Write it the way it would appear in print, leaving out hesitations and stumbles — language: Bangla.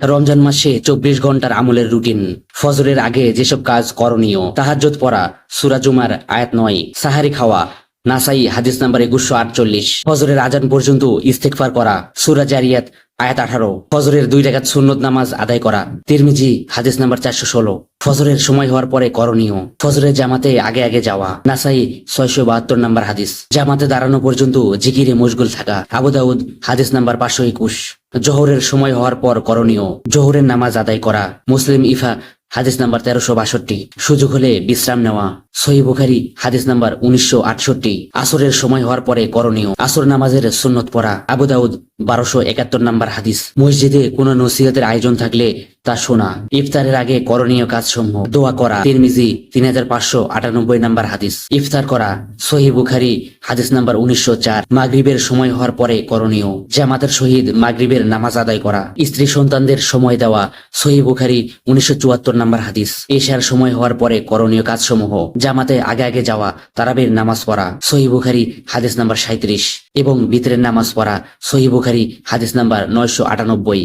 রমজান মাসে 24 ঘন্টার আমলের রুটিন। ফজরের আগে যেসব কাজ করণীয়: তাহাজ্জুদ পড়া, সূরা জুমার আয়াত 9, সাহারি খাওয়া, নাসাই হাদিস নাম্বার 2148, ফজরের আজান পর্যন্ত ইস্তেগফার করা, সূরা জারিয়াত আয়াত 18, ফজরের 2 রাকাত সুন্নত নামাজ আদায় করা, তিরমিজি হাদিস নাম্বার 416, ফজরের সময় হওয়ার পরে করণীয়: ফজরের জামাতে আগে আগে যাওয়া, নাসাই 672 নাম্বার হাদিস, জামাতে দাঁড়ানো পর্যন্ত জিকিরে মশগুল থাকা, আবু দাউদ হাদিস নাম্বার 521, জোহরের সময় হওয়ার পর করণীয়: জোহরের নামাজ আদায় করা, মুসলিম ইফা হাদিস নাম্বার 1362, সুযোগ হলে বিশ্রাম নেওয়া, সহিহ বুখারী হাদিস নাম্বার 1968, আসরের সময় হওয়ার পরে করণীয়: আসর নামাজের সুন্নত পড়া, আবু দাউদ 1271 নাম্বার হাদিস, মসজিদে কোনো নসিহতের আয়োজন থাকলে তা শোনা, ইফতারের আগে করণীয় কাজসমূহ: দোয়া করা, তিরমিজি 3598 নাম্বার হাদিস, ইফতার করা, সহিহ বুখারী হাদিস নাম্বার 1904, মাগরিবের সময় হওয়ার পরে করণীয়: জামাতের সহিত মাগরিবের নামাজ আদায় করা, স্ত্রী সন্তানদের সময় দেওয়া, সহিহ বুখারী 1974 নাম্বার হাদিস, এশার সময় হওয়ার পরে করণীয় কাজসমূহ: জামাতে আগে আগে যাওয়া, তারাবির নামাজ পড়া, সহিহ বুখারী হাদিস নাম্বার 37, এবং বিতরের নামাজ পড়া, সহিহ বুখারী হাদিস নাম্বার 998।